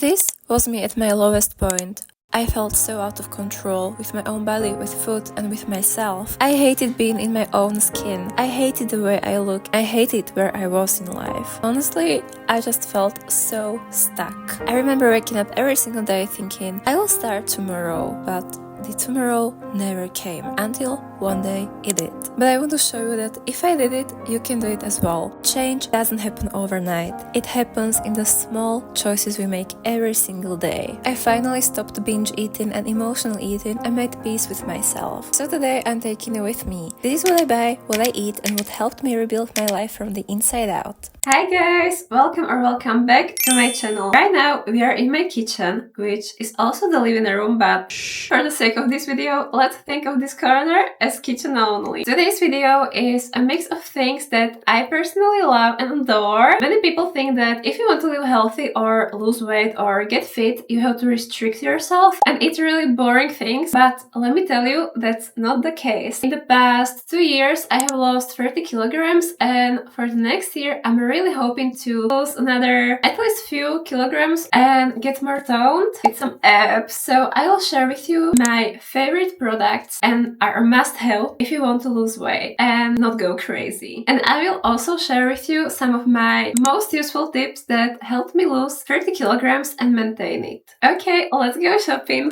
This was me at my lowest point. I felt so out of control with my own body, with food, and with myself. I hated being in my own skin. I hated the way I look. I hated where I was in life. Honestly, I just felt so stuck. I remember waking up every single day thinking, I will start tomorrow, but the tomorrow never came until one day it did. But I want to show you that if I did it, you can do it as well. Change doesn't happen overnight. It happens in the small choices we make every single day. I finally stopped binge eating and emotional eating and made peace with myself. So today I'm taking it with me. This is what I buy, what I eat, and what helped me rebuild my life from the inside out. Hi guys! Welcome back to my channel. Right now we are in my kitchen, which is also the living room, but for the sake of this video, let's think of this corner as kitchen only. Today's video is a mix of things that I personally love and adore. Many people think that if you want to live healthy or lose weight or get fit, you have to restrict yourself and eat really boring things, but let me tell you, that's not the case. In the past 2 years, I have lost 30 kilograms, and for the next year, I'm really hoping to lose another at least few kilograms and get more toned with some abs. So I will share with you my favorite products and are a must-have if you want to lose weight and not go crazy. And I will also share with you some of my most useful tips that helped me lose 30 kilograms and maintain it. Okay, let's go shopping!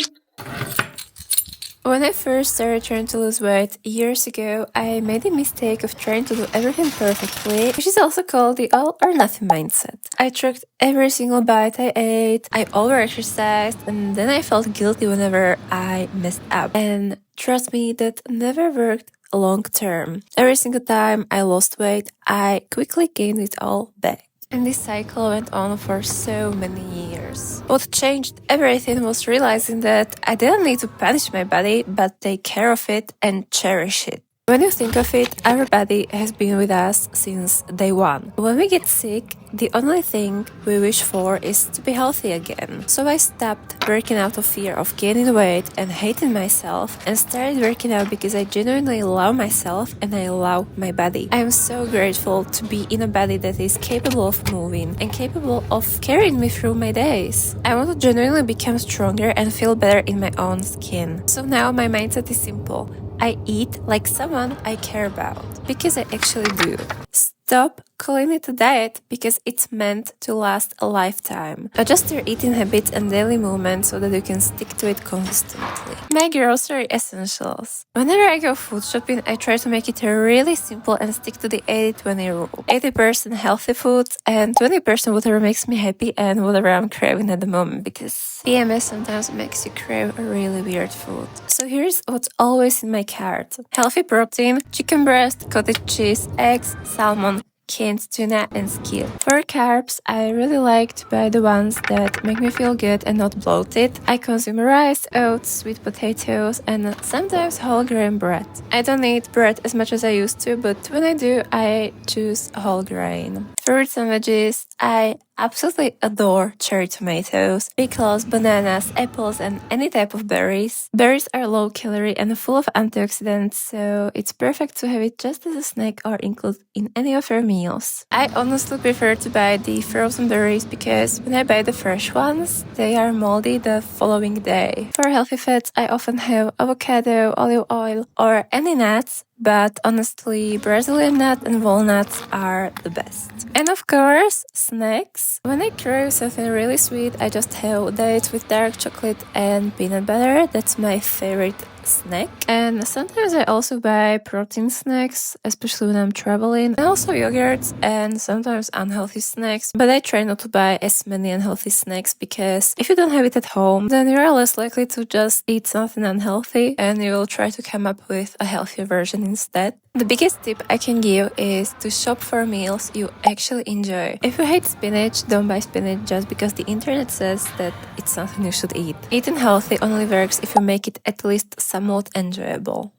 When I first started trying to lose weight years ago, I made the mistake of trying to do everything perfectly, which is also called the all or nothing mindset. I tracked every single bite I ate, I over-exercised, and then I felt guilty whenever I messed up. And trust me, that never worked long term. Every single time I lost weight, I quickly gained it all back. And this cycle went on for so many years. What changed everything was realizing that I didn't need to punish my body, but take care of it and cherish it. When you think of it, our body has been with us since day one. When we get sick, the only thing we wish for is to be healthy again. So I stopped working out of fear of gaining weight and hating myself and started working out because I genuinely love myself and I love my body. I am so grateful to be in a body that is capable of moving and capable of carrying me through my days. I want to genuinely become stronger and feel better in my own skin. So now my mindset is simple. I eat like someone I care about, because I actually do. Stop calling it a diet because it's meant to last a lifetime. Adjust your eating habits and daily movement so that you can stick to it consistently. My grocery essentials. Whenever I go food shopping, I try to make it really simple and stick to the 80-20 rule. 80% healthy foods and 20% whatever makes me happy and whatever I'm craving at the moment, because PMS sometimes makes you crave a really weird food. So here's what's always in my cart. Healthy protein, chicken breast, cottage cheese, eggs, salmon, canned tuna, and skewed. For carbs, I really like to buy the ones that make me feel good and not bloated. I consume rice, oats, sweet potatoes, and sometimes whole grain bread. I don't eat bread as much as I used to, but when I do, I choose whole grain. Fruits and veggies, I absolutely adore cherry tomatoes, pickles, bananas, apples, and any type of berries. Berries are low calorie and full of antioxidants, so it's perfect to have it just as a snack or include in any of your meals. I honestly prefer to buy the frozen berries because when I buy the fresh ones, they are moldy the following day. For healthy fats, I often have avocado, olive oil, or any nuts, but honestly, Brazilian nut and walnuts are the best. And of course, snacks. When I crave something really sweet, I just have dates with dark chocolate and peanut butter. That's my favorite snack. And sometimes I also buy protein snacks, especially when I'm traveling, and also yogurts and sometimes unhealthy snacks. But I try not to buy as many unhealthy snacks because if you don't have it at home, then you are less likely to just eat something unhealthy and you will try to come up with a healthier version instead. The biggest tip I can give is to shop for meals you actually enjoy. If you hate spinach, don't buy spinach just because the internet says that it's something you should eat. Eating healthy only works if you make it at least somewhat enjoyable.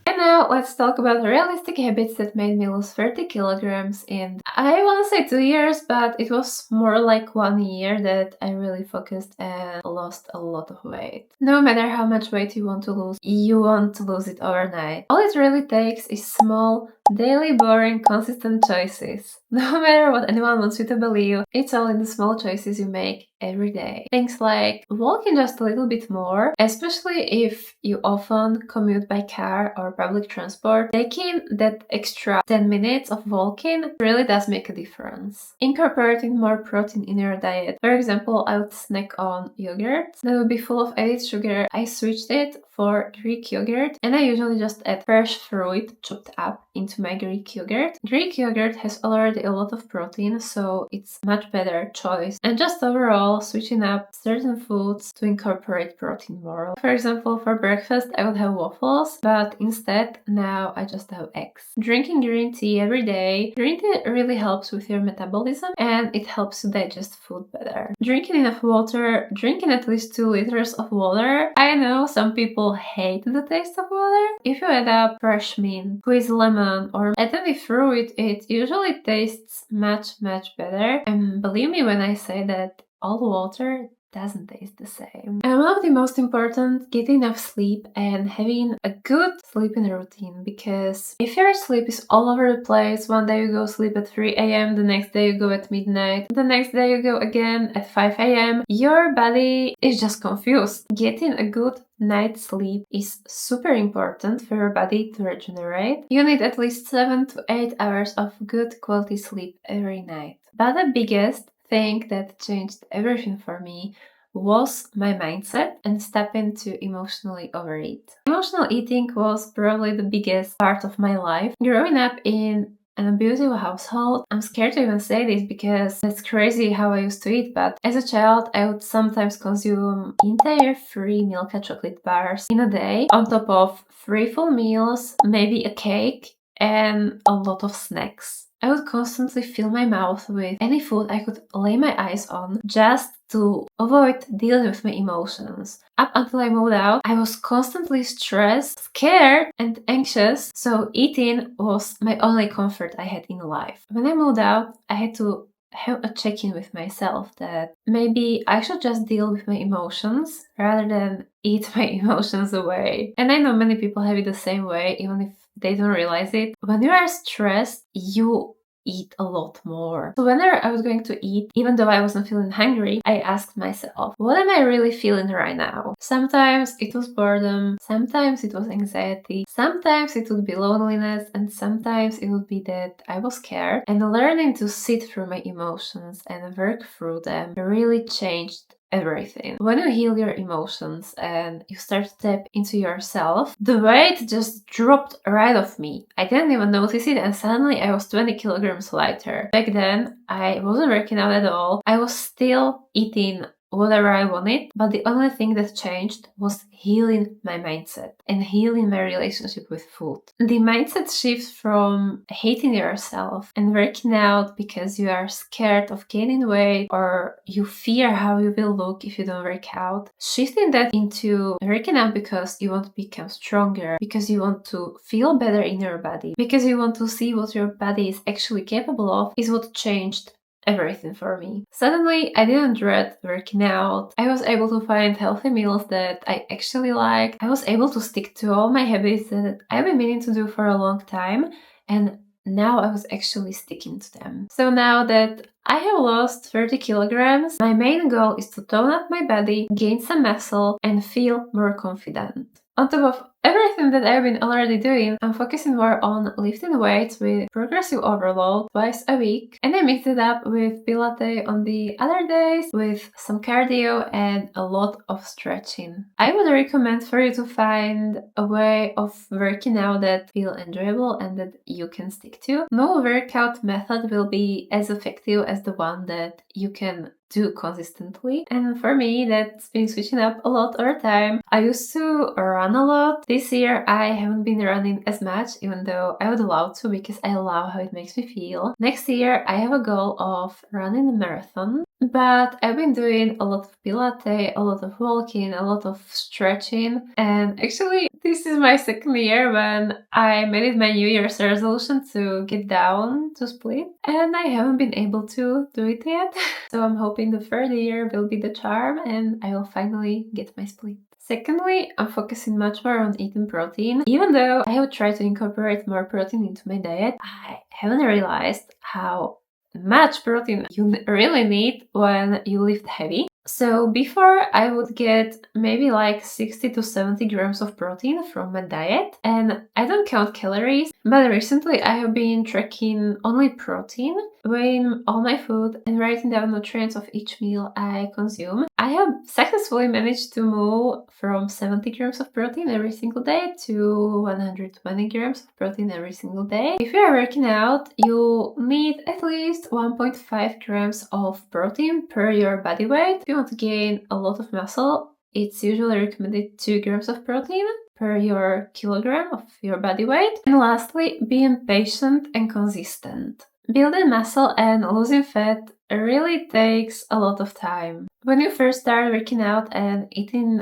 And now let's talk about realistic habits that made me lose 30 kilograms in, I want to say 2 years, but it was more like 1 year that I really focused and lost a lot of weight. No matter how much weight you want to lose it overnight. All it really takes is small, Daily boring, consistent choices. No matter what anyone wants you to believe, it's all in the small choices you make every day. Things like walking just a little bit more, especially if you often commute by car or public transport. Taking that extra 10 minutes of walking really does make a difference. Incorporating more protein in your diet. For example, I would snack on yogurt that would be full of added sugar. I switched it for Greek yogurt, and I usually just add fresh fruit chopped up into my Greek yogurt. Greek yogurt has already a lot of protein, so it's much better choice. And just overall, switching up certain foods to incorporate protein more. For example, for breakfast I would have waffles, but instead now I just have eggs. Drinking green tea every day. Green tea really helps with your metabolism and it helps you digest food better. Drinking enough water, drinking at least 2 liters of water. I know some people hate the taste of water. If you add up fresh mint, squeeze lemon, or add any fruit, it usually tastes much better. And believe me when I say that all water doesn't taste the same. And one of the most important, getting enough sleep and having a good sleeping routine, because if your sleep is all over the place, one day you go sleep at 3 a.m., the next day you go at midnight, the next day you go again at 5 a.m., your body is just confused. Getting a good night's sleep is super important for your body to regenerate. You need at least 7 to 8 hours of good quality sleep every night. But the biggest thing that changed everything for me was my mindset and stepping to emotionally overeat. Emotional eating was probably the biggest part of my life. Growing up in an abusive household, I'm scared to even say this because it's crazy how I used to eat, but as a child I would sometimes consume entire 3 Milka chocolate bars in a day, on top of 3 full meals, maybe a cake, and a lot of snacks. I would constantly fill my mouth with any food I could lay my eyes on just to avoid dealing with my emotions. Up until I moved out, I was constantly stressed, scared, and anxious, so eating was my only comfort I had in life. When I moved out, I had to have a check-in with myself that maybe I should just deal with my emotions rather than eat my emotions away. And I know many people have it the same way, even if they don't realize it. When you are stressed, you eat a lot more. So whenever I was going to eat, even though I wasn't feeling hungry, I asked myself, what am I really feeling right now? Sometimes it was boredom, sometimes it was anxiety, sometimes it would be loneliness, and sometimes it would be that I was scared. And learning to sit through my emotions and work through them really changed everything. When you heal your emotions and you start to tap into yourself, the weight just dropped right off me. I didn't even notice it and suddenly I was 20 kilograms lighter. Back then, I wasn't working out at all. I was still eating whatever I wanted, but the only thing that changed was healing my mindset and healing my relationship with food. The mindset shift from hating yourself and working out because you are scared of gaining weight or you fear how you will look if you don't work out, shifting that into working out because you want to become stronger, because you want to feel better in your body, because you want to see what your body is actually capable of, is what changed everything for me. Suddenly, I didn't dread working out. I was able to find healthy meals that I actually like. I was able to stick to all my habits that I've been meaning to do for a long time, and now I was actually sticking to them. So now that I have lost 30 kilograms, my main goal is to tone up my body, gain some muscle, and feel more confident. On top of everything that I've been already doing, I'm focusing more on lifting weights with progressive overload twice a week, and I mix it up with Pilates on the other days with some cardio and a lot of stretching. I would recommend for you to find a way of working out that feel enjoyable and that you can stick to. No workout method will be as effective as the one that you can do consistently. And for me, that's been switching up a lot over time. I used to run a lot. This year, I haven't been running as much, even though I would love to because I love how it makes me feel. Next year, I have a goal of running a marathon. But I've been doing a lot of Pilates, a lot of walking, a lot of stretching, and actually this is my second year when I made it my New Year's resolution to get down to split, and I haven't been able to do it yet. So I'm hoping the third year will be the charm and I will finally get my split. Secondly, I'm focusing much more on eating protein. Even though I have tried to incorporate more protein into my diet, I haven't realized how much protein you really need when you lift heavy. So before I would get maybe like 60 to 70 grams of protein from my diet, and I don't count calories, but recently I have been tracking only protein, weighing all my food and writing down nutrients of each meal I consume. I have successfully managed to move from 70 grams of protein every single day to 120 grams of protein every single day. If you are working out, you need at least 1.5 grams of protein per your body weight. If you want to gain a lot of muscle, it's usually recommended 2 grams of protein per your kilogram of your body weight. And lastly, being patient and consistent. Building muscle and losing fat really takes a lot of time. When you first start working out and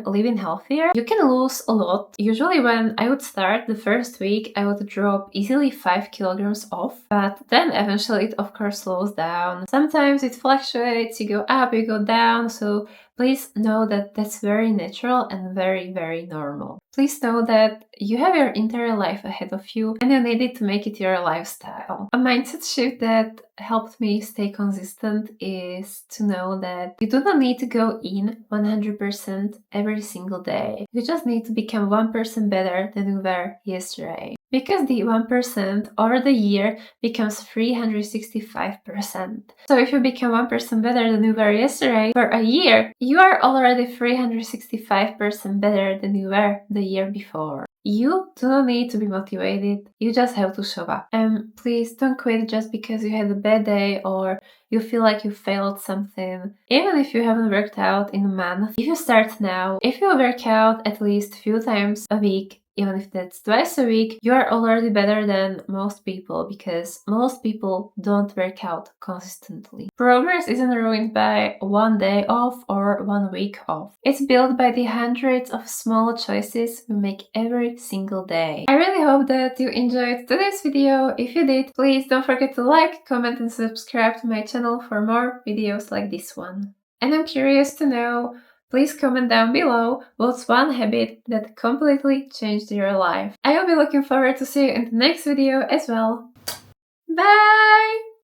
living healthier, you can lose a lot. Usually when I would start the first week, I would drop easily 5 kilograms off, but then eventually it of course slows down. Sometimes it fluctuates, you go up, you go down, so please know that that's very natural and very, very normal. Please know that you have your entire life ahead of you and you need it to make it your lifestyle. A mindset shift that helped me stay consistent is to know that you do not need to go in 100% every single day. You just need to become 1% better than you were yesterday. Because the 1% over the year becomes 365%. So if you become 1% better than you were yesterday for a year, you are already 365% better than you were the year before. You do not need to be motivated, you just have to show up. And please don't quit just because you had a bad day or you feel like you failed something. Even if you haven't worked out in a month, if you start now, if you work out at least a few times a week, even if that's twice a week, you are already better than most people because most people don't work out consistently. Progress isn't ruined by one day off or 1 week off. It's built by the hundreds of small choices we make every single day. I really hope that you enjoyed today's video. If you did, please don't forget to like, comment and subscribe to my channel for more videos like this one. And I'm curious to know, please comment down below what's one habit that completely changed your life. I will be looking forward to see you in the next video as well. Bye!